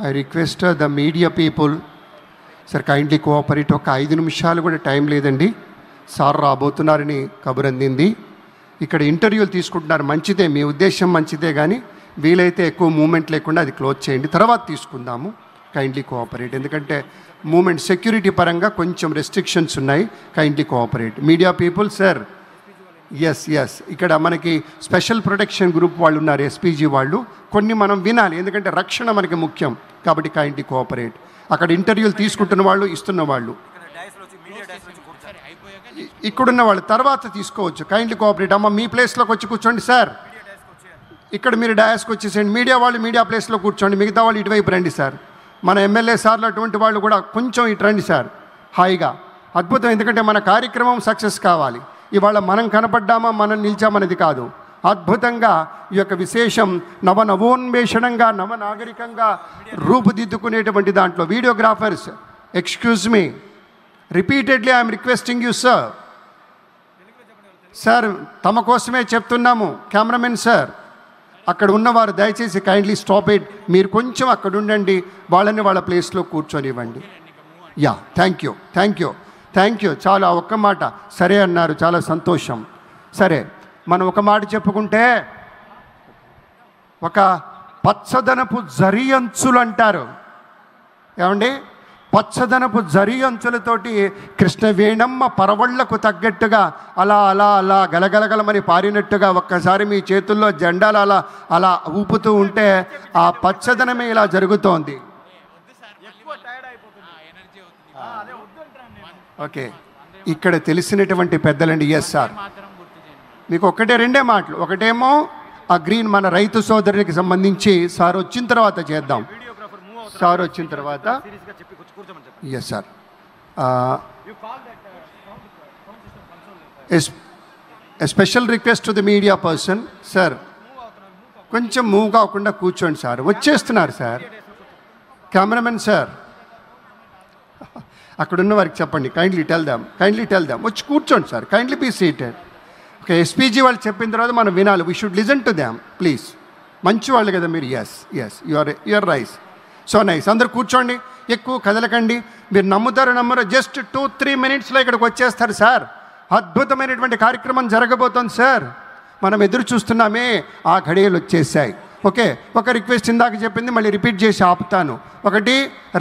I request the media people, sir, kindly cooperate. ఒక 5 నిమిషాలు కూడా టైం లేదండి. సార్ రాబోతున్నారని కబురు అందింది. ఇక్కడ ఇంటర్వ్యూలు తీసుకుంటున్నారు, మంచిదే, మీ ఉద్దేశం మంచిదే, కానీ వీలైతే ఎక్కువ మూమెంట్ లేకుండా అది క్లోజ్ చేయండి, తర్వాత తీసుకుందాము. కైండ్లీ కోఆపరేట్, ఎందుకంటే మూమెంట్ సెక్యూరిటీ పరంగా కొంచెం రెస్ట్రిక్షన్స్ ఉన్నాయి. Kindly cooperate. Media people sir, yes ఇక్కడ మనకి స్పెషల్ ప్రొటెక్షన్ గ్రూప్ వాళ్ళు ఉన్నారు, ఎస్పీజీ వాళ్ళు, కొన్ని మనం వినాలి, ఎందుకంటే రక్షణ మనకి ముఖ్యం. కాబట్టి కైండ్లీ కోఆపరేట్. అక్కడ ఇంటర్వ్యూలు తీసుకుంటున్న వాళ్ళు, ఇస్తున్న వాళ్ళు, ఇక్కడున్న వాళ్ళు తర్వాత తీసుకోవచ్చు. Kindly cooperate. అమ్మ మీ ప్లేస్లోకి వచ్చి కూర్చోండి సార్, ఇక్కడ మీరు డయాస్కి వచ్చేసేయండి. మీడియా వాళ్ళు మీడియా ప్లేస్లో కూర్చోండి, మిగతా వాళ్ళు ఇటువైపు రండి సార్. మన ఎమ్మెల్యే సార్లు అటువంటి వాళ్ళు కూడా కొంచెం ఇటు రండి సార్, హాయిగా. అద్భుతం, ఎందుకంటే మన కార్యక్రమం సక్సెస్ కావాలి. ఇవాళ మనం కనపడ్డామా, మనం నిలిచామనేది కాదు. అద్భుతంగా ఈ యొక్క విశేషం నవోన్మేషణంగా, నవనాగరికంగా రూపుదిద్దుకునేటువంటి దాంట్లో videographers, excuse me, repeatedly I'm requesting you sir, sir తమ కోసమే చెప్తున్నాము. కెమెరామెన్ సార్, అక్కడ ఉన్నవారు దయచేసి కైండ్లీ స్టాప్ ఇట్. మీరు కొంచెం అక్కడ ఉండండి, వాళ్ళని వాళ్ళ ప్లేస్లో కూర్చొనివ్వండి. Yeah, thank you. చాలా ఒక్క మాట సరే అన్నారు, చాలా సంతోషం. సరే, మనం ఒక మాట చెప్పుకుంటే, ఒక పచ్చదనపు జరి అంచులు అంటారు, ఏమండి? పచ్చదనపు జరి అంచులతోటి కృష్ణవేణమ్మ పరవళ్లకు తగ్గట్టుగా అలా గలగలగలమని పారినట్టుగా ఒక్కసారి మీ చేతుల్లో జెండాలు అలా ఊపుతూ ఉంటే ఆ పచ్చదనమే ఇలా జరుగుతోంది. ఓకే, ఇక్కడ తెలిసినటువంటి పెద్దలండి. ఎస్ సార్, మీకు రెండే మాటలు. ఒకటేమో ఆ గ్రీన్ మన రైతు సోదరునికి సంబంధించి సార్ వచ్చిన తర్వాత చేద్దాం. సార్ వచ్చిన తర్వాత yes sir. A special request to the media person sir, కొంచెం మూవ్ కాకుండా కూర్చోండి సార్, వచ్చేస్తున్నారు సార్. కెమెరామెన్ సార్, అక్కడున్న వారికి చెప్పండి, కైండ్లీ టెల్ దామ్ వచ్చి కూర్చోండి sir, kindly be seated. Okay, SPG వాళ్ళు చెప్పిన తర్వాత మనం వినాలి, we should listen to them please. మంచి వాళ్ళు కదా మీరు. Yes your rice. So nice. అందరూ కూర్చోండి, ఎక్కువ కదలకండి. మీరు నమ్మరు, జస్ట్ 2-3 మినిట్స్లో ఇక్కడికి వచ్చేస్తారు సార్. అద్భుతమైనటువంటి కార్యక్రమం జరగబోతోంది సార్, మనం ఎదురు చూస్తున్నామే, ఆ ఘడియలు వచ్చేసాయి. ఓకే, ఒక రిక్వెస్ట్ ఇందాక చెప్పింది మళ్ళీ రిపీట్ చేసి ఆపుతాను. ఒకటి,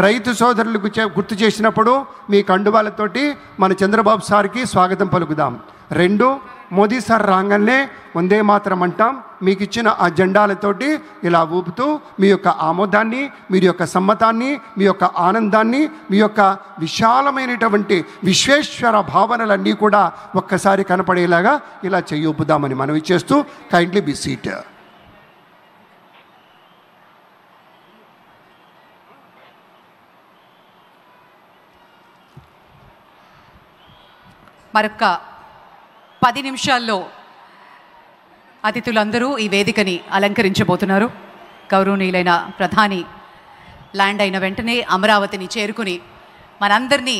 రైతు సోదరులకు గుర్తు చేసినప్పుడు మీ కండువాలతోటి మన చంద్రబాబు సార్కి స్వాగతం పలుకుదాం. 2, మోదీ సార్ రాగానే వందే మాత్రం అంటాం. మీకు ఇచ్చిన ఆ జెండాలతోటి ఇలా ఊపుతూ మీ యొక్క ఆమోదాన్ని, మీ యొక్క సమ్మతాన్ని, మీ యొక్క ఆనందాన్ని, మీ యొక్క విశాలమైనటువంటి విశ్వేశ్వర భావనలన్నీ కూడా ఒక్కసారి కనపడేలాగా ఇలా చెయ్యూపుదామని మనవి చేస్తూ కైండ్లీ బీ సీట్. మరొక 10 నిమిషాల్లో అతిథులందరూ ఈ వేదికని అలంకరించబోతున్నారు. గౌరవనీయులైన ప్రధాని ల్యాండ్ అయిన వెంటనే అమరావతిని చేరుకుని మనందరినీ